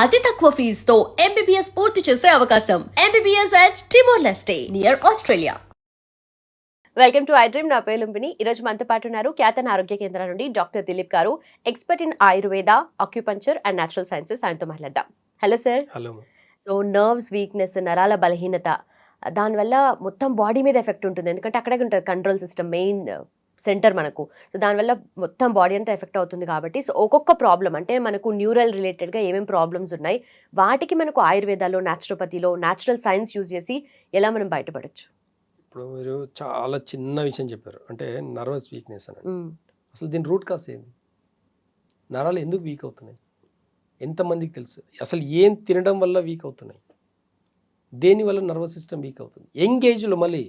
అతి తక్కువ ఫీజుతో ఎంబీబీఎస్ పూర్తి చేసే అవకాశం. MBBS at Timor-Leste near Australia. Welcome to I dream. నా పేరు లుంబిని. ఈరోజు మనతో పాటు ఉన్నారు ఖ్యాతన ఆరోగ్య కేంద్రం నుండి డాక్టర్ దిలీప్ గారు, expert in Ayurveda, acupuncture and natural sciences. ఆయనతో మాట్లాడదాం. Hello sir. Hello. So nerves weakness, నరాల బలహీనత, దానివల్ల మొత్తం బాడీ మీద ఎఫెక్ట్ ఉంటుంది. ఎందుకంటే అక్కడే ఉంటుంది కంట్రోల్ సిస్టమ్, మెయిన్ సెంటర్ మనకు. సో దానివల్ల మొత్తం బాడీ అంతా ఎఫెక్ట్ అవుతుంది కాబట్టి, సో ఒక్కొక్క ప్రాబ్లం అంటే మనకు న్యూరల్ రిలేటెడ్గా ఏమేమి ప్రాబ్లమ్స్ ఉన్నాయి, వాటికి మనకు ఆయుర్వేదాలో, న్యాచురోపతిలో, న్యాచురల్ సైన్స్ యూజ్ చేసి ఎలా మనం బయటపడచ్చు? ఇప్పుడు మీరు చాలా చిన్న విషయం చెప్పారు, అంటే నర్వస్ వీక్నెస్ అని. అసలు దీని రూట్ కాజ్ ఏంది? నరాలు ఎందుకు వీక్ అవుతున్నాయి? ఎంతమందికి తెలుసు? అసలు ఏం తినడం వల్ల వీక్ అవుతున్నాయి? దేనివల్ల నర్వస్ సిస్టమ్ వీక్ అవుతుంది? యంగ్ ఏజ్లో మళ్ళీ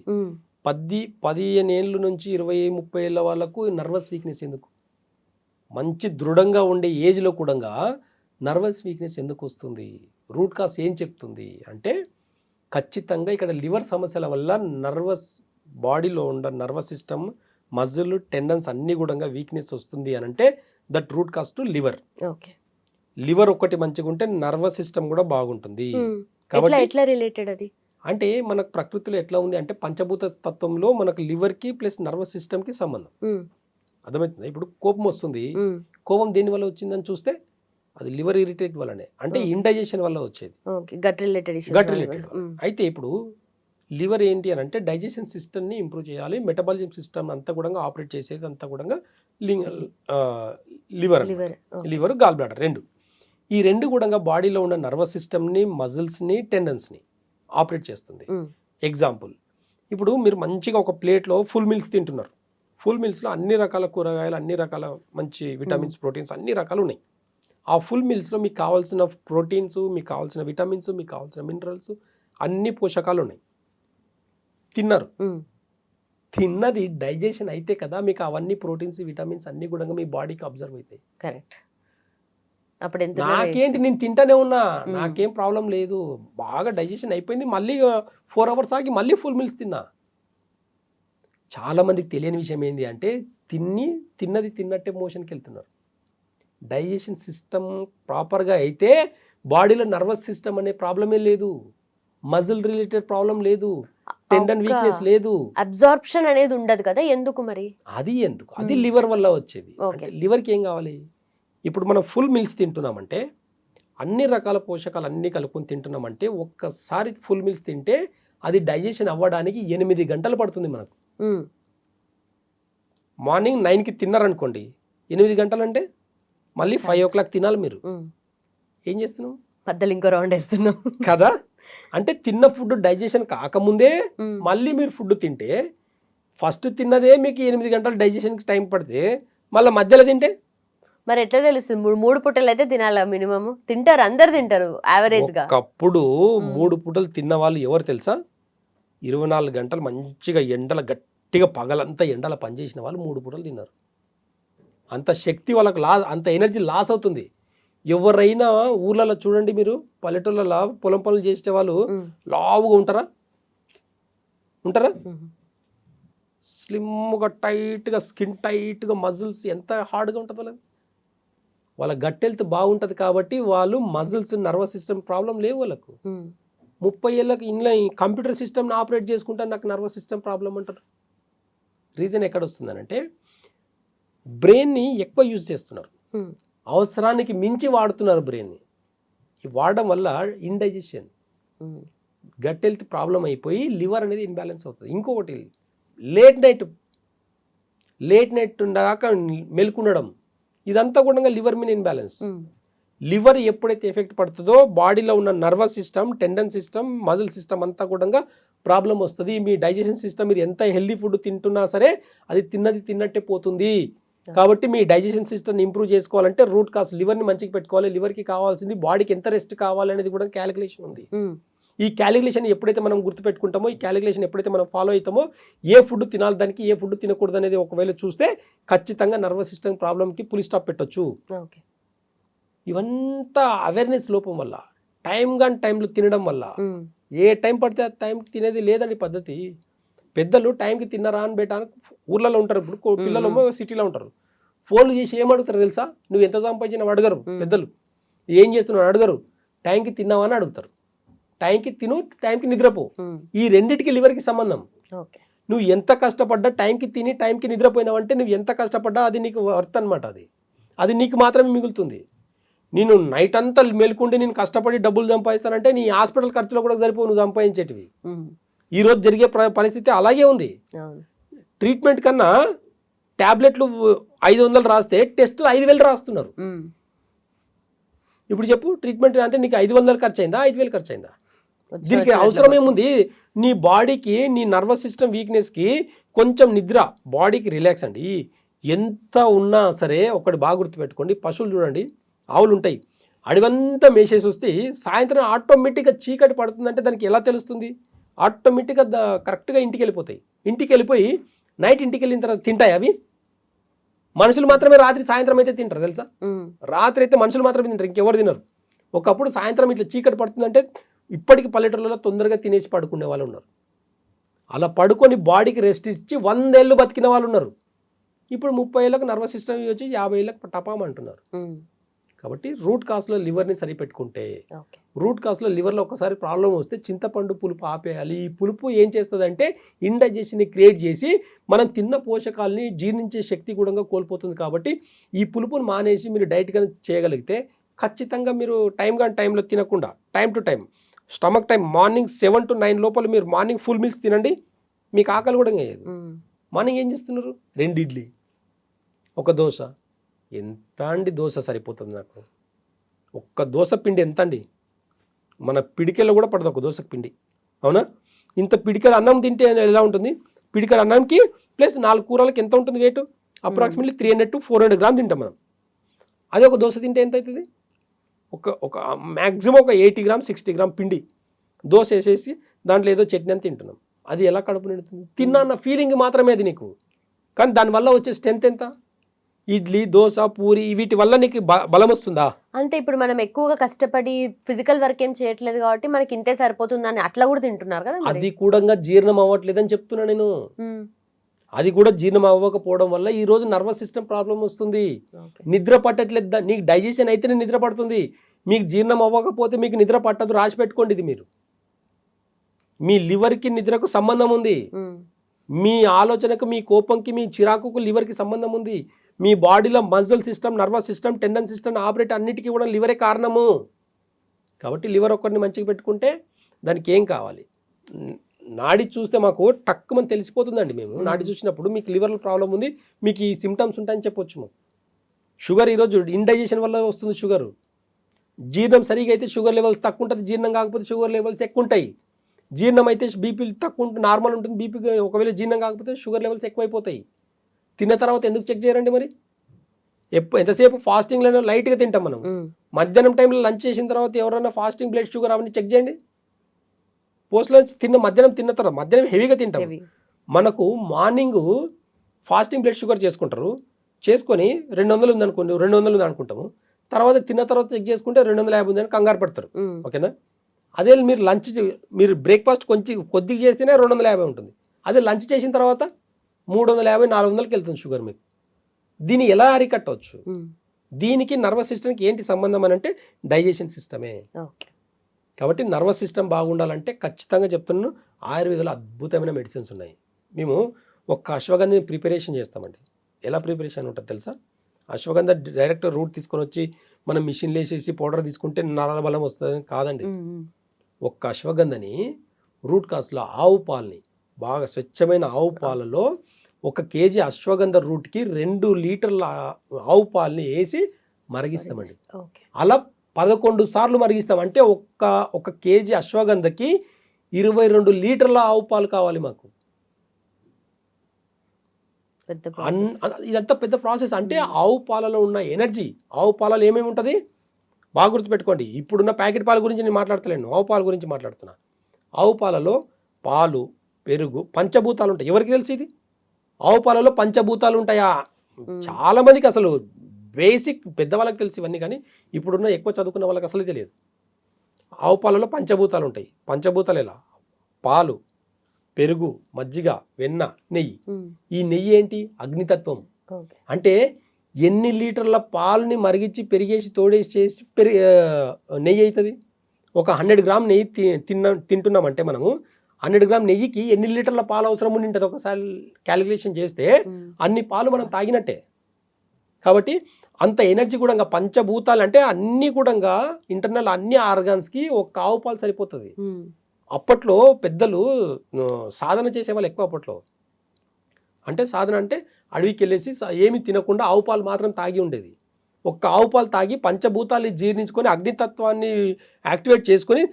15 ఏళ్ళ నుంచి 20-30 ఏళ్ళ వాళ్ళకు నర్వస్ వీక్నెస్ ఎందుకు? మంచి దృఢంగా ఉండే ఏజ్లో కూడా నర్వస్ వీక్నెస్ ఎందుకు వస్తుంది? రూట్ కాజ్ ఏం చెప్తుంది అంటే, ఖచ్చితంగా ఇక్కడ లివర్ సమస్యల వల్ల నర్వస్ బాడీలో ఉన్న నర్వస్ సిస్టమ్, మజిల్, టెండన్స్ అన్నీ కూడా వీక్నెస్ వస్తుంది అని అంటే that root cause to liver. Okay. Liver ఒకటి మంచిగా ఉంటే నర్వస్ సిస్టమ్ కూడా బాగుంటుంది. కాబట్టి ఎట్లా రిలేటెడ్ అది? అంటే మనకు ప్రకృతిలో ఎట్లా ఉంది అంటే, పంచభూత తత్వంలో మనకు లివర్కి ప్లస్ నర్వస్ సిస్టమ్కి సంబంధం. అర్థమవుతుంది? ఇప్పుడు కోపం వస్తుంది, కోపం దేని వల్ల వచ్చిందని చూస్తే అది లివర్ ఇరిటేట్ వల్లనే, అంటే ఇండైజెషన్ వల్ల వచ్చేది. Gut related. అయితే ఇప్పుడు లివర్ ఏంటి అని అంటే, డైజెషన్ సిస్టమ్ని ఇంప్రూవ్ చేయాలి, మెటబాలిజం సిస్టమ్ అంతా కూడా ఆపరేట్ చేసేది అంతా కూడా లివర్, గాల్ బ్లాడర్ రెండు. ఈ రెండు కూడా బాడీలో ఉన్న నర్వస్ సిస్టమ్ని, మజిల్స్ని, టెండన్స్ని ఆపరేట్ చేస్తుంది. ఎగ్జాంపుల్, ఇప్పుడు మీరు మంచిగా ఒక ప్లేట్లో ఫుల్ మీల్స్ తింటున్నారు. ఫుల్ మీల్స్లో అన్ని రకాల కూరగాయలు, అన్ని రకాల మంచి విటమిన్స్, ప్రోటీన్స్ అన్ని రకాలు ఉన్నాయి. ఆ ఫుల్ మీల్స్లో మీకు కావాల్సిన ప్రోటీన్స్, మీకు కావాల్సిన విటమిన్స్, మీకు కావాల్సిన మినరల్స్, అన్ని పోషకాలు ఉన్నాయి. తిన్నారు, తిన్నది డైజెషన్ అయితే కదా మీకు అవన్నీ ప్రోటీన్స్, విటమిన్స్ అన్ని కూడా మీ బాడీకి అబ్జర్వ్ అవుతాయి. కరెక్ట్. నాకేంటి, నేను తింటానే ఉన్నా, నాకేం ప్రాబ్లం లేదు, బాగా డైజెషన్ అయిపోయింది, మళ్ళీ 4 hours ఆగి మళ్ళీ ఫుల్ మీల్స్ తిన్నా. చాలా మందికి తెలియని విషయం ఏంటి అంటే, తిన్నది తిన్నట్టే మోషన్కి వెళ్తున్నారు. డైజెషన్ సిస్టమ్ ప్రాపర్గా అయితే బాడీలో నర్వస్ సిస్టమ్ అనే ప్రాబ్లమే లేదు, మజిల్ రిలేటెడ్ ప్రాబ్లం లేదు, టెండన్ వీక్నెస్ లేదు, అబ్జార్ప్షన్ అనేది ఉండదు కదా. ఎందుకు మరి? అది ఎందుకు? అది లివర్ వల్ల వచ్చేది. లివర్కి ఏం కావాలి? ఇప్పుడు మనం ఫుల్ మీల్స్ తింటున్నామంటే, అన్ని రకాల పోషకాలు అన్నీ కలుపుకొని తింటున్నామంటే, ఒక్కసారి ఫుల్ మీల్స్ తింటే అది డైజెషన్ అవ్వడానికి 8 గంటలు పడుతుంది మనకు. మార్నింగ్ 9కి తిన్నారనుకోండి, 8 గంటలు అంటే మళ్ళీ 5 o'clock తినాలి. మీరు ఏం చేస్తున్నాం? మధ్యలో ఇంకో రౌండ్ వేస్తున్నాం కదా. అంటే తిన్న ఫుడ్ డైజెషన్ కాకముందే మళ్ళీ మీరు ఫుడ్ తింటే, ఫస్ట్ తిన్నదే మీకు 8 గంటలు డైజెషన్కి టైం పడితే, మళ్ళీ మధ్యలో తింటే మరి ఎట్లా తెలుస్తుంది? 3 పూటలు అయితే తినాలా మినిమం? తింటారు, అందరు తింటారు యావరేజ్ గా. ఒకప్పుడు 3 పూటలు తిన్న వాళ్ళు ఎవరు తెలుసా? 24 గంటలు మంచిగా ఎండల గట్టిగా పగలంతా ఎండల పనిచేసిన వాళ్ళు 3 పూటలు తిన్నారు. అంత శక్తి వాళ్ళకి అంత ఎనర్జీ లాస్ అవుతుంది. ఎవరైనా ఊర్లలో చూడండి, మీరు పల్లెటూళ్ళలో పొలం పనులు చేసే వాళ్ళు లావుగా ఉంటారా? స్లిమ్గా, టైట్గా, స్కిన్ టైట్గా, మజిల్స్ ఎంత హార్డ్గా ఉంటుంది వాళ్ళ గట్ హెల్త్ బాగుంటుంది కాబట్టి వాళ్ళు మజిల్స్, నర్వస్ సిస్టమ్ ప్రాబ్లం లేవు వాళ్ళకు. 30 ఏళ్ళకి ఇంట్లో కంప్యూటర్ సిస్టమ్ని ఆపరేట్ చేసుకుంటే నాకు నర్వస్ సిస్టమ్ ప్రాబ్లం అంటారు. రీజన్ ఎక్కడ వస్తుందనంటే, బ్రెయిన్ని ఎక్కువ యూజ్ చేస్తున్నారు, అవసరానికి మించి వాడుతున్నారు బ్రెయిన్ని. ఈ వాడడం వల్ల ఇండైజెషన్, గట్ హెల్త్ ప్రాబ్లం అయిపోయి లివర్ అనేది ఇన్బ్యాలెన్స్ అవుతుంది. ఇంకొకటి, లేట్ నైట్ దాకా మెలుకుండడం, ఇదంతా కూడా లివర్ మీద ఇన్బ్యాలెన్స్. లివర్ ఎప్పుడైతే ఎఫెక్ట్ పడుతుందో బాడీలో ఉన్న nervous system, tendon system, muscle system అంతా కూడా ప్రాబ్లం వస్తుంది. మీ డైజెషన్ సిస్టమ్, మీరు ఎంత హెల్దీ ఫుడ్ తింటున్నా సరే అది తిన్నది తిన్నట్టే పోతుంది. కాబట్టి మీ డైజెషన్ సిస్టమ్ ఇంప్రూవ్ చేసుకోవాలంటే రూట్ కాజ్ లివర్ని మంచిగా పెట్టుకోవాలి. లివర్కి కావాల్సింది బాడీకి ఎంత రెస్ట్ కావాలనేది కూడా క్యాలిక్యులేషన్ ఉంది. ఈ క్యాలిక్యులేషన్ ఎప్పుడైతే మనం గుర్తుపెట్టుకుంటామో, ఈ క్యాలిక్యులేషన్ ఎప్పుడైతే మనం ఫాలో అవుతామో, ఏ ఫుడ్ తినాలి దానికి, ఏ ఫుడ్ తినకూడదు అనేది ఒకవేళ చూస్తే ఖచ్చితంగా నర్వస్ సిస్టమ్ ప్రాబ్లంకి పులి స్టాప్ పెట్టొచ్చు. ఇవంతా అవేర్నెస్ లోపం వల్ల, టైంలో తినడం వల్ల, ఏ టైం పడితే ఆ టైం తినేది లేదండి పద్ధతి. పెద్దలు టైంకి తిన్నారా అని పెట్టాను. ఊర్లలో ఉంటారు, ఇప్పుడు పిల్లలు సిటీలో ఉంటారు, ఫోన్లు చేసి ఏమడుగుతారు తెలుసా? నువ్వు ఎంత సంపాదించినా అడగరు పెద్దలు, ఏం చేస్తున్నావు అడగరు. టైంకి తిన్నావా అని అడుగుతారు. టైంకి తిను, టైంకి నిద్రపో. ఈ రెండిటికి లివర్కి సంబంధం. ఓకే. నువ్వు ఎంత కష్టపడ్డా టైంకి తిని టైంకి నిద్రపోయినావంటే నువ్వు ఎంత కష్టపడ్డా అది నీకు వర్త్ అనమాట. అది నీకు మాత్రమే మిగులుతుంది. నేను నైట్ అంతా మేల్కుండి నేను కష్టపడి డబ్బులు సంపాదిస్తానంటే నీ హాస్పిటల్ ఖర్చులో కూడా సరిపోవు నువ్వు సంపాదించేటివి. ఈరోజు జరిగే పరిస్థితి అలాగే ఉంది. ట్రీట్మెంట్ కన్నా ట్యాబ్లెట్లు 500 రాస్తే టెస్టులు 5,000 రాస్తున్నారు. ఇప్పుడు చెప్పు, ట్రీట్మెంట్ అంటే నీకు 500 ఖర్చు అయిందా, 5,000 ఖర్చు అయిందా? దీనికి అవసరం ఏముంది? నీ బాడీకి, నీ నర్వస్ సిస్టమ్ వీక్నెస్కి కొంచెం నిద్ర, బాడీకి రిలాక్స్ అండి. ఎంత ఉన్నా సరే ఒకటి బాగా గుర్తుపెట్టుకోండి, పశువులు చూడండి, ఆవులు ఉంటాయి, అడివంతా మేసేసి వస్తే సాయంత్రం ఆటోమేటిక్గా చీకటి పడుతుందంటే దానికి ఎలా తెలుస్తుంది? ఆటోమేటిక్గా కరెక్ట్గా ఇంటికి వెళ్ళిపోతాయి. ఇంటికి వెళ్ళిపోయి నైట్ ఇంటికి వెళ్ళిన తర్వాత తింటాయి అవి. మనుషులు మాత్రమే రాత్రి సాయంత్రం అయితే తింటారు తెలుసా? రాత్రి అయితే మనుషులు మాత్రమే తింటారు, ఇంకెవరు తినరు. ఒకప్పుడు సాయంత్రం ఇట్లా చీకటి పడుతుందంటే ఇప్పటికి పల్లెటూళ్ళలో తొందరగా తినేసి పడుకునే వాళ్ళు ఉన్నారు. అలా పడుకొని బాడీకి రెస్ట్ ఇచ్చి 100 ఏళ్ళు బతికిన వాళ్ళు ఉన్నారు. ఇప్పుడు 30 ఏళ్ళకు నర్వస్ సిస్టమ్ వచ్చి 50 ఏళ్ళకు టపాం అంటున్నారు. కాబట్టి రూట్ కాస్లో లివర్ని సరిపెట్టుకుంటే, రూట్ కాస్లో లివర్లో ఒకసారి ప్రాబ్లం వస్తే చింతపండు పులుపు ఆపేయాలి. ఈ పులుపు ఏం చేస్తుందంటే ఇండైజెషన్ని క్రియేట్ చేసి మనం తిన్న పోషకాలని జీర్ణించే శక్తి కూడా కోల్పోతుంది. కాబట్టి ఈ పులుపుని మానేసి మీరు డైట్ కానీ చేయగలిగితే ఖచ్చితంగా మీరు టైంలో తినకుండా time to time stomach time morning 7 to 9 లోపల మీరు మార్నింగ్ ఫుల్ మీల్స్ తినండి, మీకు ఆకలి కూడా వేయదు. మార్నింగ్ ఏం చేస్తున్నారు? 2 ఇడ్లీ, 1 దోశ. ఎంత అండి దోశ సరిపోతుంది నాకు? 1 దోశ పిండి ఎంత అండి? మన పిడికెల్లో కూడా పడదు 1 దోశ పిండి, అవునా? ఇంత పిడికెల అన్నం తింటే ఎలా ఉంటుంది? పిడికెల అన్నంకి ప్లస్ 4 కూరలకి ఎంత ఉంటుంది వెయిట్? అప్రాక్సిమేట్లీ 300 to 400 గ్రామ్ తింటాం మనం. అదే 1 దోశ తింటే ఎంత అవుతుంది? ఒక మ్యాక్సిమం ఒక 80 గ్రామ్ 60 గ్రామ్ పిండి దోశ వేసేసి దాంట్లో ఏదో చట్నీ అని తింటున్నాం. అది ఎలా కడుపు నిండుతుంది? తిన్నా అన్న ఫీలింగ్ మాత్రమే అది నీకు. కానీ దానివల్ల వచ్చే స్ట్రెంత్ ఎంత? ఇడ్లీ, దోశ, పూరి వీటి వల్ల నీకు బలం వస్తుందా? అంటే ఇప్పుడు మనం ఎక్కువగా కష్టపడి ఫిజికల్ వర్క్ ఏం చేయట్లేదు కాబట్టి మనకి ఇంతే సరిపోతుందని అట్లా కూడా తింటున్నారు కదా. అది కూడా జీర్ణం అవ్వట్లేదని చెప్తున్నా నేను. అది కూడా జీర్ణం అవ్వకపోవడం వల్ల ఈ రోజు నర్వస్ సిస్టమ్ ప్రాబ్లం వస్తుంది. నిద్ర పట్టట్లేదు. నీకు డైజెషన్ అయితేనే నిద్ర పడుతుంది. మీకు జీర్ణం అవ్వకపోతే మీకు నిద్ర పట్టదు. రాసి పెట్టుకోండి ఇది. మీరు మీ లివర్కి నిద్రకు సంబంధం ఉంది. మీ ఆలోచనకు, మీ కోపంకి, మీ చిరాకుకు లివర్కి సంబంధం ఉంది. మీ బాడీలో muscle system, nervous system, tendon system operate అన్నిటికీ కూడా లివరే కారణము. కాబట్టి లివర్ ఒక్కరిని మంచిగా పెట్టుకుంటే దానికి ఏం కావాలి? నాడి చూస్తే మాకు టక్కుమని తెలిసిపోతుందండి. మేము నాడి చూసినప్పుడు మీకు లివర్లో ప్రాబ్లం ఉంది, మీకు ఈ సిమ్టమ్స్ ఉంటాయని చెప్పొచ్చు. షుగర్ ఈరోజు ఇండైజెషన్ వల్ల వస్తుంది. షుగర్ జీర్ణం సరిగా అయితే షుగర్ లెవెల్స్ తక్కువ ఉంటుంది, జీర్ణం కాకపోతే షుగర్ లెవెల్స్ ఎక్కువ ఉంటాయి. జీర్ణం అయితే బీపీ తక్కువ ఉంటుంది, నార్మల్ ఉంటుంది. బీపీ ఒకవేళ జీర్ణం కాకపోతే షుగర్ లెవెల్స్ ఎక్కువైపోతాయి. తిన్న తర్వాత ఎందుకు చెక్ చేయరండి మరి? ఎంతసేపు ఫాస్టింగ్లో లైట్గా తింటాం మనం. మధ్యాహ్నం టైంలో లంచ్ చేసిన తర్వాత ఎవరైనా ఫాస్టింగ్ బ్లడ్ షుగర్ అవన్నీ చెక్ చేయండి. పోస్ట్ లంచ్ మధ్యాహ్నం తిన్న తర్వాత మధ్యాహ్నం హెవీగా తింటాం. మనకు మార్నింగ్ ఫాస్టింగ్ బ్లడ్ షుగర్ చేసుకుంటారు, చేసుకొని 200 ఉందనుకోండి, 200 ఉంది అనుకుంటాము. తర్వాత తిన్న తర్వాత చెక్ చేసుకుంటే 250 ఉందని కంగారు పడతారు. ఓకేనా? అదే మీరు లంచ్, మీరు బ్రేక్ఫాస్ట్ కొద్దిగా చేస్తేనే 250 ఉంటుంది. అదే లంచ్ చేసిన తర్వాత 350, 400కి వెళ్తుంది షుగర్ మీకు. దీన్ని ఎలా అరికట్టవచ్చు? దీనికి నర్వస్ సిస్టమ్కి ఏంటి సంబంధం అని అంటే డైజెషన్ సిస్టమే. కాబట్టి నర్వస్ సిస్టమ్ బాగుండాలంటే ఖచ్చితంగా చెప్తున్నాను, ఆయుర్వేదంలో అద్భుతమైన మెడిసిన్స్ ఉన్నాయి. మేము ఒక అశ్వగంధని ప్రిపరేషన్ చేస్తామండి. ఎలా ప్రిపరేషన్ ఉంటుంది తెలుసా? అశ్వగంధ డైరెక్ట్ రూట్ తీసుకొని వచ్చి మనం మిషన్లో వేసేసి పౌడర్ తీసుకుంటే నరాల బలం వస్తుందని కాదండి. ఒక్క అశ్వగంధని రూట్ కాస్లో ఆవు పాలని, బాగా స్వచ్ఛమైన ఆవు పాలలో 1 kg అశ్వగంధ రూట్కి 2 లీటర్ల ఆవు పాలని వేసి మరిగిస్తామండి. అలా 11 సార్లు మరిగిస్తాం. అంటే ఒక kg అశ్వగంధకి 22 లీటర్ల ఆవు పాలు కావాలి మాకు. ఇదంతా పెద్ద ప్రాసెస్. అంటే ఆవు పాలలో ఉన్న ఎనర్జీ, ఆవు పాలలో ఏమేమి ఉంటుంది బాగా గుర్తుపెట్టుకోండి. ఇప్పుడున్న ప్యాకెట్ పాల గురించి నేను మాట్లాడతలేను, ఆవు పాల గురించి మాట్లాడుతున్నా. ఆవు పాలలో పాలు, పెరుగు, పంచభూతాలు ఉంటాయి. ఎవరికి తెలుసు ఇది? ఆవు పాలలో పంచభూతాలు ఉంటాయా? చాలా మందికి అసలు బేసిక్ పెద్దవాళ్ళకి తెలిసి ఇవన్నీ, కానీ ఇప్పుడున్న ఎక్కువ చదువుకున్న వాళ్ళకి అసలు తెలియదు. ఆవు పాలలో పంచభూతాలు ఉంటాయి. పంచభూతాలు ఎలా? పాలు, పెరుగు, మజ్జిగ, వెన్న, నెయ్యి. ఈ నెయ్యి ఏంటి? అగ్నితత్వం. అంటే ఎన్ని లీటర్ల పాలని మరిగించి పెరిగేసి తోడేసి చేసి నెయ్యి అవుతుంది. ఒక 100 గ్రామ్ నెయ్యి తింటున్నామంటే మనము 100 గ్రామ్ నెయ్యికి ఎన్ని లీటర్ల పాలు అవసరం ఉండింటుంది ఒకసారి క్యాలిక్యులేషన్ చేస్తే అన్ని పాలు మనం తాగినట్టే. కాబట్టి అంత ఎనర్జీ కూడా పంచభూతాలు అంటే అన్ని కూడా ఇంటర్నల్ అన్ని ఆర్గాన్స్కి ఒక ఆవు పాలు సరిపోతుంది. అప్పట్లో పెద్దలు సాధన చేసేవాళ్ళు ఎక్కువ. అప్పట్లో అంటే సాధన అంటే అడవికి వెళ్ళేసి ఏమి తినకుండా ఆవు పాలు మాత్రం తాగి ఉండేది. ఒక్క ఆవు పాలు తాగి పంచభూతాలు జీర్ణించుకొని అగ్నితత్వాన్ని యాక్టివేట్ చేసుకొని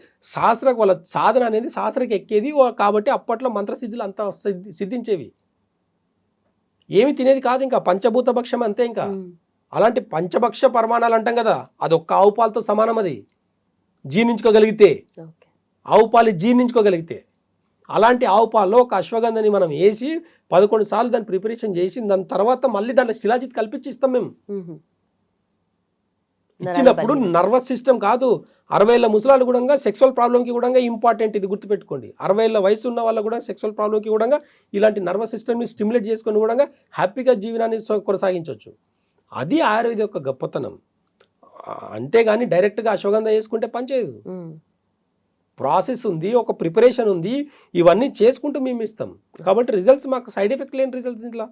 వాళ్ళ సాధన అనేది శాస్త్రకి ఎక్కేది. కాబట్టి అప్పట్లో మంత్రసిద్ధులు అంతా సిద్ధించేవి. ఏమి తినేది కాదు, ఇంకా పంచభూత భక్ష్యం అంతే. ఇంకా అలాంటి పంచభక్ష పరిమాణాలు అంటాం కదా, అది ఒక్క ఆవు పాలతో సమానం. అది జీర్ణించుకోగలిగితే, ఆవు పాలు జీర్ణించుకోగలిగితే, అలాంటి ఆవు పాలలో ఒక అశ్వగంధని మనం వేసి 11 సార్లు దాన్ని ప్రిపరేషన్ చేసి దాని తర్వాత మళ్ళీ దాంట్లో శిలాజిత్ కల్పించి ఇస్తాం మేము. ఇచ్చినప్పుడు నర్వస్ సిస్టమ్ కాదు, 60 ఏళ్ళ ముసలాళ్ళు కూడా సెక్సువల్ ప్రాబ్లంకి కూడా ఇంపార్టెంట్. ఇది గుర్తుపెట్టుకోండి. 60 ఏళ్ళ వయసు ఉన్న వాళ్ళు కూడా సెక్సువల్ ప్రాబ్లంకి కూడా ఇలాంటి నర్వస్ సిస్టమ్ని స్టిమ్యులేట్ చేసుకొని కూడా హ్యాపీగా జీవనాన్ని కొనసాగించవచ్చు. అది ఆయుర్వేద యొక్క గొప్పతనం. అంతేగాని డైరెక్ట్గా అశ్వగంధ వేసుకుంటే పనిచేయదు. ప్రాసెస్ ఉంది, ఒక ప్రిపరేషన్ ఉంది, ఇవన్నీ చేసుకుంటూ మేము ఇస్తాం. కాబట్టి రిజల్ట్స్ మాకు సైడ్ ఎఫెక్ట్ లేని రిజల్ట్స్. ఇంట్లో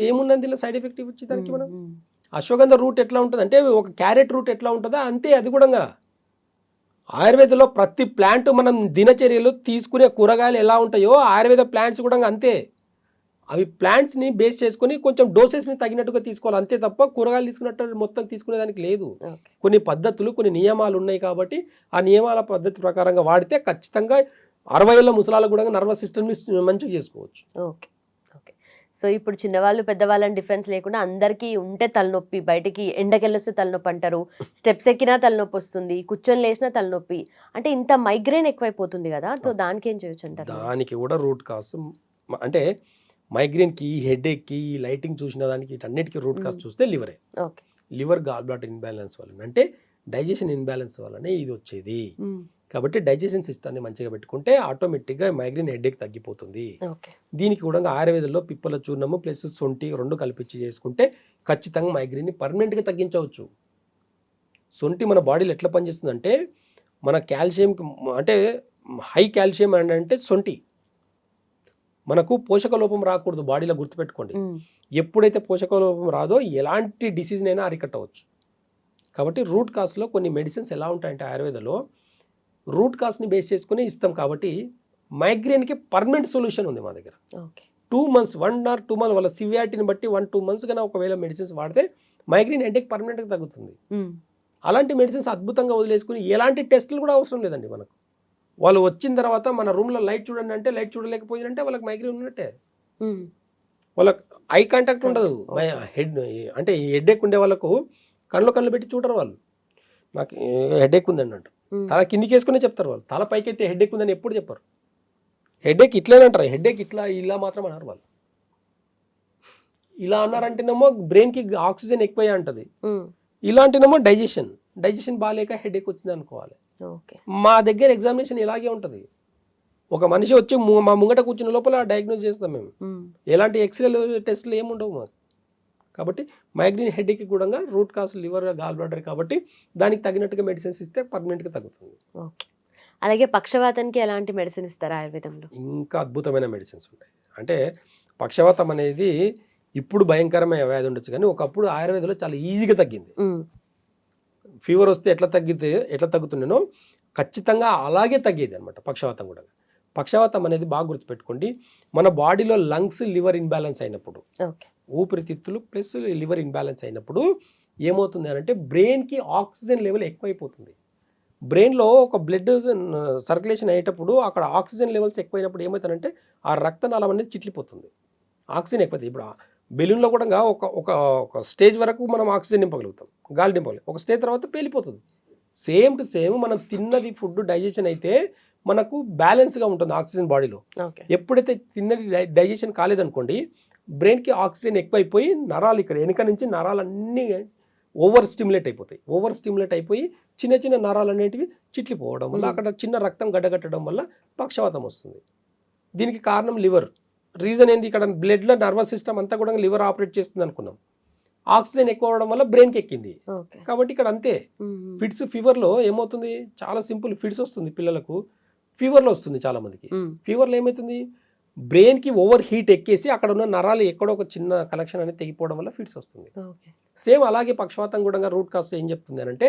ఏమున్నది ఇలా సైడ్ ఎఫెక్ట్ వచ్చేదానికి? మనం అశ్వగంధ రూట్ ఎట్లా ఉంటుంది అంటే ఒక క్యారెట్ రూట్ ఎట్లా ఉంటుందో అంతే అది కూడా. ఆయుర్వేదంలో ప్రతి ప్లాంట్ మనం దినచర్యలు తీసుకునే కూరగాయలు ఎలా ఉంటాయో ఆయుర్వేద ప్లాంట్స్ కూడా అంతే. అవి ప్లాంట్స్ని బేస్ చేసుకొని కొంచెం డోసెస్ని తగినట్టుగా తీసుకోవాలి అంతే తప్ప కూరగాయలు తీసుకున్నట్టు మొత్తం తీసుకునేదానికి లేదు. కొన్ని పద్ధతులు, కొన్ని నియమాలు ఉన్నాయి. కాబట్టి ఆ నియమాల పద్ధతి ప్రకారంగా వాడితే ఖచ్చితంగా 60 ఏళ్ళ ముసలాలకు కూడా నర్వస్ సిస్టమ్ని మంచిగా చేసుకోవచ్చు. Okay okay. సో ఇప్పుడు చిన్నవాళ్ళు పెద్దవాళ్ళని డిఫరెన్స్ లేకుండా అందరికీ ఉంటే తలనొప్పి, బయటికి ఎండకెళ్ళొస్తే తలనొప్పి అంటారు, స్టెప్స్ ఎక్కినా తలనొప్పి వస్తుంది, కూర్చొని లేచినా తలనొప్పి, అంటే ఇంత మైగ్రేన్ ఎక్కువైపోతుంది కదా, సో దానికి ఏం చేయొచ్చు అంటారు? దానికి కూడా రూట్ కాజ్ అంటే మైగ్రేన్కి, హెడేక్కి, లైటింగ్ చూసిన దానికి వీటన్నిటికీ రూట్ కాజ్ చూస్తే లివరే. లివర్ గాల్ బ్లాడర్ ఇన్బ్యాలెన్స్ వల్ల, అంటే డైజెషన్ ఇన్బ్యాలెన్స్ వల్లనే ఇది వచ్చేది. కాబట్టి డైజెషన్ సిస్టమ్ని మంచిగా పెట్టుకుంటే ఆటోమేటిక్గా మైగ్రేన్, హెడేక్ తగ్గిపోతుంది. దీనికి కూడా ఆయుర్వేదంలో పిప్పల చూర్ణము ప్లస్ సొంటి 2 కలిపించి చేసుకుంటే ఖచ్చితంగా మైగ్రేన్ని పర్మనెంట్గా తగ్గించవచ్చు. సొంటి మన బాడీలో ఎట్లా పనిచేస్తుందంటే మన కాల్షియం, అంటే హై కాల్షియం అంటే సొంటి. మనకు పోషక లోపం రాకూడదు బాడీలో, గుర్తుపెట్టుకోండి. ఎప్పుడైతే పోషక లోపం రాదో ఎలాంటి డిసీజ్నైనా అరికట్టవచ్చు. కాబట్టి రూట్ కాజ్లో కొన్ని మెడిసిన్స్ ఎలా ఉంటాయంటే ఆయుర్వేదంలో రూట్ కాజ్ని బేస్ చేసుకుని ఇస్తాం. కాబట్టి మైగ్రేన్కి పర్మనెంట్ సొల్యూషన్ ఉంది మా దగ్గర. 2 months 1 or 2 months వాళ్ళ సివియారిటీని బట్టి 1-2 months కన్నా ఒకవేళ మెడిసిన్స్ వాడితే మైగ్రేన్ హెడేక్ పర్మనెంట్గా తగ్గుతుంది. అలాంటి మెడిసిన్స్ అద్భుతంగా వదిలేసుకుని ఎలాంటి టెస్టులు కూడా అవసరం లేదండి మనకు. వాళ్ళు వచ్చిన తర్వాత మన రూమ్లో లైట్ చూడండి అంటే లైట్ చూడలేకపోయిందంటే వాళ్ళకి మైగ్రేన్ ఉన్నట్టే. వాళ్ళకి ఐ కాంటాక్ట్ ఉండదు. అంటే హెడేక్ ఉండే వాళ్ళకు కళ్ళు పెట్టి చూడరు. వాళ్ళు నాకు హెడేక్ ఉందని అంటారు, తల కిందికి వేసుకునే చెప్తారు. వాళ్ళు తల పైకి అయితే హెడేక్ ఉందని ఎప్పుడు చెప్పరు. హెడేక్ ఇట్లానే అంటారు, హెడేక్ ఇలా మాత్రం అన్నారు వాళ్ళు. ఇలా అన్నారంటేనేమో బ్రెయిన్కి ఆక్సిజన్ ఎక్కువ అంటది, ఇలా అంటేనేమో డైజెషన్ బాగాలేక హెడేక్ వచ్చింది అనుకోవాలి. మా దగ్గర ఎగ్జామినేషన్ ఇలాగే ఉంటుంది. ఒక మనిషి వచ్చి మా ముంగట కూర్చున్న లోపల డయాగ్నోస్ చేస్తాం మేము. ఎలాంటి ఎక్స్రేలు టెస్టులు ఏముండవు మాకు. కాబట్టి మైగ్రేన్ హెడేక్కి కూడా root cause liver, gall bladder. కాబట్టి దానికి తగినట్టుగా మెడిసిన్స్ ఇస్తే పర్మనెంట్గా తగ్గుతుంది. అలాగే పక్షవాతానికి ఎలాంటి మెడిసిన్ ఇస్తారు ఆయుర్వేదంలో? ఇంకా అద్భుతమైన మెడిసిన్స్ ఉంటాయి. అంటే పక్షవాతం అనేది ఇప్పుడు భయంకరమైన వ్యాధి ఉండొచ్చు, కానీ ఒకప్పుడు ఆయుర్వేదంలో చాలా ఈజీగా తగ్గింది. ఫీవర్ వస్తే ఎట్లా తగ్గుతుండేనో ఖచ్చితంగా అలాగే తగ్గేది అనమాట పక్షవాతం కూడా. పక్షవాతం అనేది బాగా గుర్తుపెట్టుకోండి, మన బాడీలో లంగ్స్, లివర్ ఇన్బ్యాలెన్స్ అయినప్పుడు, ఊపిరితిత్తులు ప్లస్ లివర్ ఇన్బ్యాలెన్స్ అయినప్పుడు ఏమవుతుంది అంటే బ్రెయిన్కి ఆక్సిజన్ లెవెల్ ఎక్కువైపోతుంది. బ్రెయిన్లో ఒక బ్లడ్ సర్క్యులేషన్ అయ్యేటప్పుడు అక్కడ ఆక్సిజన్ లెవెల్స్ ఎక్కువైనప్పుడు ఏమవుతుందంటే ఆ రక్తనాళం అనేది చిట్లిపోతుంది, ఆక్సిజన్ ఎక్కువైతుంది. ఇప్పుడు బెలూన్లో కూడా ఒక స్టేజ్ వరకు మనం ఆక్సిజన్ నింపగలుగుతాం, గాలి నింపగలుగుతాం. ఒక స్టేజ్ తర్వాత పేలిపోతుంది. సేమ్ టు సేమ్ మనం తిన్నది ఫుడ్ డైజెషన్ అయితే మనకు బ్యాలెన్స్గా ఉంటుంది ఆక్సిజన్ బాడీలో. ఎప్పుడైతే తిన్నది డైజెషన్ కాలేదనుకోండి, బ్రెయిన్కి ఆక్సిజన్ ఎక్కువైపోయి నరాలు ఇక్కడ వెనుక నుంచి నరాలన్నీ ఓవర్ స్టిమ్యులేట్ అయిపోయి చిన్న చిన్న నరాలు అనేటివి చిట్లిపోవడం వల్ల అక్కడ చిన్న రక్తం గడ్డగట్టడం వల్ల పక్షవాతం వస్తుంది. దీనికి కారణం లివర్. రీజన్ ఏంది? ఇక్కడ బ్లడ్లో నర్వస్ సిస్టమ్ అంతా కూడా లివర్ ఆపరేట్ చేస్తుంది అనుకున్నాం. ఆక్సిజన్ ఎక్కువ అవడం వల్ల బ్రెయిన్కి ఎక్కింది. ఓకే. కాబట్టి ఇక్కడ అంతే. ఫిట్స్ ఫీవర్లో ఏమవుతుంది, చాలా సింపుల్, ఫిట్స్ వస్తుంది పిల్లలకు, ఫీవర్లో వస్తుంది చాలా మందికి. ఫీవర్లో ఏమవుతుంది, బ్రెయిన్కి ఓవర్ హీట్ ఎక్కేసి అక్కడ ఉన్న నరాలు ఎక్కడో ఒక చిన్న కనెక్షన్ అనేది తెగిపోవడం వల్ల ఫిట్స్ వస్తుంది. సేమ్ అలాగే పక్షవాతం కూడా రూట్ కాస్ట్ ఏం చెప్తుంది అంటే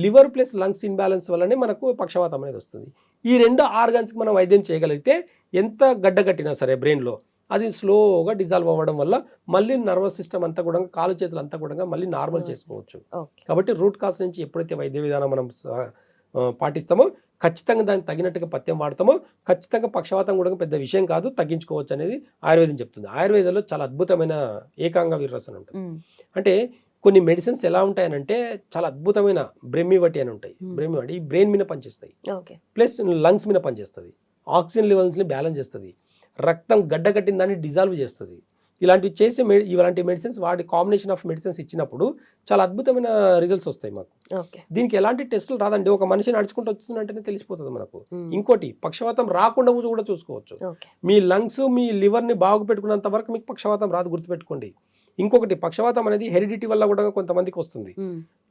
లివర్ ప్లస్ లంగ్స్ ఇన్బ్యాలెన్స్ వల్లనే మనకు పక్షవాతం అనేది వస్తుంది. ఈ 2 ఆర్గాన్స్కి మనం వైద్యం చేయగలిగితే ఎంత గడ్డగట్టినా సరే బ్రెయిన్లో అది స్లోగా డిజాల్వ్ అవ్వడం వల్ల మళ్ళీ నర్వస్ సిస్టమ్ అంతా కూడా, కాలు చేతులు అంతా కూడా మళ్ళీ నార్మల్ చేసుకోవచ్చు. కాబట్టి రూట్ కాస్ట్ నుంచి ఎప్పుడైతే వైద్య విధానం మనం పాటిస్తామో, ఖచ్చితంగా దానికి తగినట్టుగా పథ్యం వాడతామో, ఖచ్చితంగా పక్షవాతం కూడా పెద్ద విషయం కాదు, తగ్గించుకోవచ్చు అనేది ఆయుర్వేదం చెప్తుంది. ఆయుర్వేదంలో చాలా అద్భుతమైన ఏకాంగ వీరరసన ఉంటుంది. అంటే కొన్ని మెడిసిన్స్ ఎలా ఉంటాయనంటే చాలా అద్భుతమైన బ్రెమ్మివటి అని ఉంటాయి. బ్రెమ్మివటి ఈ బ్రెయిన్ మీద పనిచేస్తాయి, ప్లస్ లంగ్స్ మీద పనిచేస్తుంది, ఆక్సిజన్ లెవెల్స్ని బ్యాలెన్స్ చేస్తుంది, రక్తం గడ్డ కట్టిన దాన్ని డిజాల్వ్ చేస్తుంది. ఇలాంటివి చేసే ఇలాంటి మెడిసిన్స్, వాటి కాంబినేషన్ ఆఫ్ మెడిసిన్స్ ఇచ్చినప్పుడు చాలా అద్భుతమైన రిజల్ట్స్ వస్తాయి మాకు. దీనికి ఎలాంటి టెస్టులు రాదండి, ఒక మనిషి నడుచుకుంటూ వస్తుందంటేనే తెలిసిపోతుంది మనకు. ఇంకోటి, పక్షవాతం రాకుండా కూడా చూసుకోవచ్చు. మీ లంగ్స్, మీ లివర్ని బాగు పెట్టుకున్నంత వరకు మీకు పక్షవాతం రాదు, గుర్తుపెట్టుకోండి. ఇంకొకటి, పక్షవాతం అనేది హెరిడిటీ వల్ల కూడా కొంతమందికి వస్తుంది.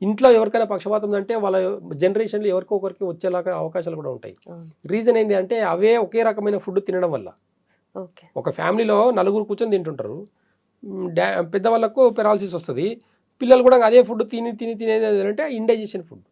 ఇంట్లో ఎవరికైనా పక్షవాతం అంటే వాళ్ళ జనరేషన్లో ఎవరికో ఒకరికి వచ్చేలాగా అవకాశాలు కూడా ఉంటాయి. రీజన్ ఏంటి అంటే అవే ఒకే రకమైన ఫుడ్ తినడం వల్ల. ఒక ఫ్యామిలీలో 4 కూర్చొని తింటుంటారు, పెద్దవాళ్ళకు పెరాలసిస్ వస్తుంది, పిల్లలు కూడా అదే ఫుడ్ తినేది అంటే ఇండైజెషన్ ఫుడ్,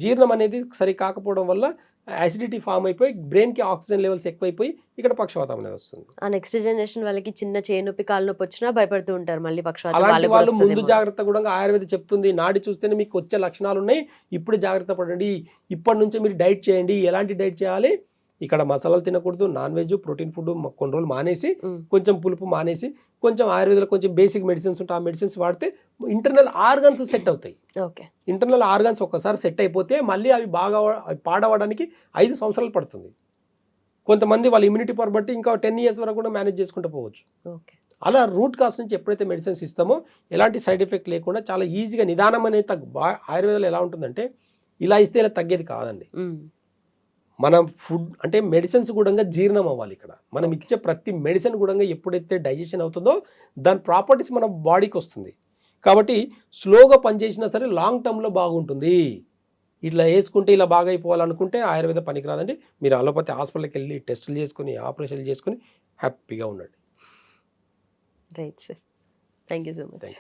జీర్ణం అనేది సరి కాకపోవడం వల్ల యాసిడిటీ ఫామ్ అయిపోయి బ్రెయిన్కి ఆక్సిజన్ లెవెల్స్ ఎక్కువైపోయి ఇక్కడ పక్షవాతం అనేది వస్తుంది. ఆ నెక్స్ట్ జనరేషన్ వాళ్ళకి చిన్న చేయి నొప్పి, కాలు నొప్పి వచ్చినా భయపడుతూ ఉంటారు మళ్ళీ పక్షవాతం. అలాంటి వాళ్ళు ముందు జాగ్రత్త కూడా ఆయుర్వేద చెప్తుంది, నాడి చూస్తేనే మీకు వచ్చే లక్షణాలు ఉన్నాయి, ఇప్పుడు జాగ్రత్త పడండి, ఇప్పటి నుంచే మీరు డైట్ చేయండి. ఎలాంటి డైట్ చేయాలి, ఇక్కడ మసాలాలు తినకూడదు, నాన్ వెజ్, ప్రోటీన్ ఫుడ్ కొన్ని రోజులు మానేసి, కొంచెం పులుపు మానేసి, కొంచెం ఆయుర్వేదంలో కొంచెం బేసిక్ మెడిసిన్స్ ఉంటాయి, ఆ మెడిసిన్స్ వాడితే ఇంటర్నల్ ఆర్గాన్స్ సెట్ అవుతాయి. ఇంటర్నల్ ఆర్గాన్స్ ఒక్కసారి సెట్ అయిపోతే మళ్ళీ అవి బాగా పాడవడానికి 5 సంవత్సరాలు పడుతుంది. కొంతమంది వాళ్ళ ఇమ్యూనిటీ పవర్ బట్టి ఇంకా 10 years వరకు కూడా మేనేజ్ చేసుకుంటూ పోవచ్చు. అలా రూట్ కాస్ట్ నుంచి ఎప్పుడైతే మెడిసిన్స్ ఇస్తామో ఎలాంటి సైడ్ ఎఫెక్ట్ లేకుండా చాలా ఈజీగా నిదానం అనేది ఆయుర్వేదంలో ఎలా ఉంటుందంటే ఇలా ఇస్తే ఇలా తగ్గేది కాదండి. మనం ఫుడ్ అంటే మెడిసిన్స్ కూడా జీర్ణం అవ్వాలి. ఇక్కడ మనం ఇచ్చే ప్రతి మెడిసిన్ కూడా ఎప్పుడైతే డైజెషన్ అవుతుందో దాని ప్రాపర్టీస్ మన బాడీకి వస్తుంది. కాబట్టి స్లోగా పనిచేసినా సరే లాంగ్ టర్మ్లో బాగుంటుంది. ఇట్లా వేసుకుంటే ఇలా బాగా అయిపోవాలనుకుంటే ఆయుర్వేద పనికిరాదండి. మీరు అలోపతి హాస్పిటల్కి వెళ్ళి టెస్టులు చేసుకుని, ఆపరేషన్లు చేసుకుని హ్యాపీగా ఉండండి. Right sir, thank you so much.